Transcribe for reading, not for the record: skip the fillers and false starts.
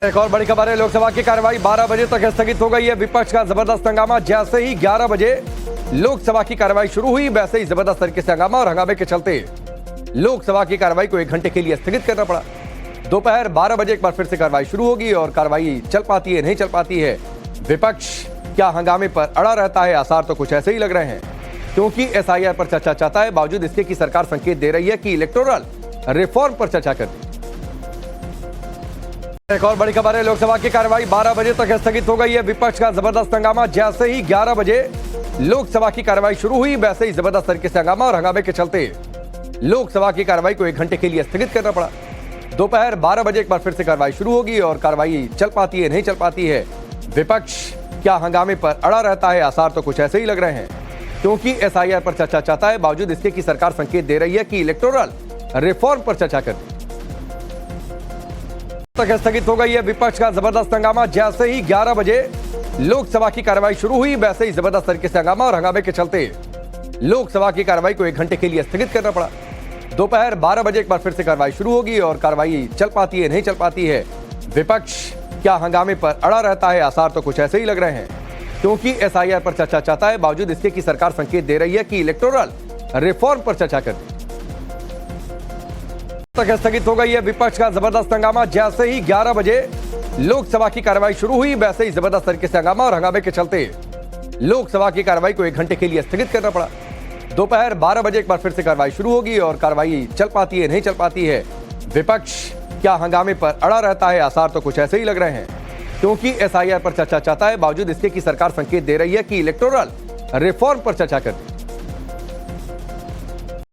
एक और बड़ी खबर है। लोकसभा की कार्यवाही 12 बजे तक स्थगित हो गई है। विपक्ष का जबरदस्त हंगामा। जैसे ही 11 बजे लोकसभा की कार्यवाही शुरू हुई, वैसे ही जबरदस्त तरीके से हंगामा और हंगामे के चलते लोकसभा की कार्यवाही को 1 घंटे के लिए स्थगित करना पड़ा। दोपहर 12 बजे एक बार फिर से कार्यवाही शुरू होगी और कार्यवाही चल पाती है, नहीं चल पाती है। विपक्ष क्या हंगामे पर अड़ा रहता है? आसार तो कुछ ऐसे ही लग रहे हैं, क्योंकि SIR पर चर्चा चाहता है, बावजूद इसके कि सरकार संकेत दे रही है कि इलेक्टोरल रिफॉर्म पर चर्चा करती। एक और बड़ी खबर है। लोकसभा की कार्यवाही 12 बजे तक स्थगित हो गई है। विपक्ष का जबरदस्त हंगामा। जैसे ही 11 बजे लोकसभा की कार्यवाही शुरू हुई, वैसे ही जबरदस्त तरीके से हंगामा और हंगामे के चलते लोकसभा की कार्यवाही को 1 घंटे के लिए स्थगित करना पड़ा। दोपहर 12 बजे एक बार फिर से कार्यवाही शुरू होगी और कार्यवाही चल पाती है, नहीं चल पाती है। विपक्ष क्या हंगामे पर अड़ा रहता है? आसार तो कुछ ऐसे ही लग रहे हैं, क्योंकि SIR पर चर्चा चाहता है, बावजूद इसके कि सरकार संकेत दे रही है कि इलेक्टोरल रिफॉर्म पर चर्चा करती। तक स्थगित हो गई है। विपक्ष का जबरदस्त हंगामा। जैसे ही 11 बजे लोकसभा की कार्यवाही शुरू हुई, वैसे ही जबरदस्त तरीके से हंगामा और हंगामे के चलते लोकसभा की कार्यवाही को 1 घंटे के लिए स्थगित करना पड़ा। दोपहर 12 बजे एक बार फिर से कार्यवाही शुरू होगी और कार्यवाही चल पाती है, नहीं चल पाती है। विपक्ष क्या हंगामे पर अड़ा रहता है? आसार तो कुछ ऐसे ही लग रहे हैं, क्योंकि SIR पर चर्चा चाहता है, बावजूद इसके कि सरकार संकेत दे रही है कि इलेक्टोरल रिफॉर्म पर चर्चा करती। तक स्थगित हो गई है। विपक्ष का जबरदस्त हंगामा। जैसे ही 11 बजे लोकसभा की कार्यवाही शुरू हुई, वैसे ही जबरदस्त तरीके से हंगामा और हंगामे के चलते लोकसभा की कार्यवाही को 1 घंटे के लिए स्थगित करना पड़ा। दोपहर 12 बजे एक बार फिर से कार्यवाही शुरू होगी और कार्यवाही चल पाती है, नहीं चल पाती है। विपक्ष क्या हंगामे पर अड़ा रहता है? आसार तो कुछ ऐसे ही लग रहे हैं, क्योंकि SIR पर चर्चा चाहता है, बावजूद इसके कि सरकार संकेत दे रही है कि इलेक्टोरल रिफॉर्म पर चर्चा करती।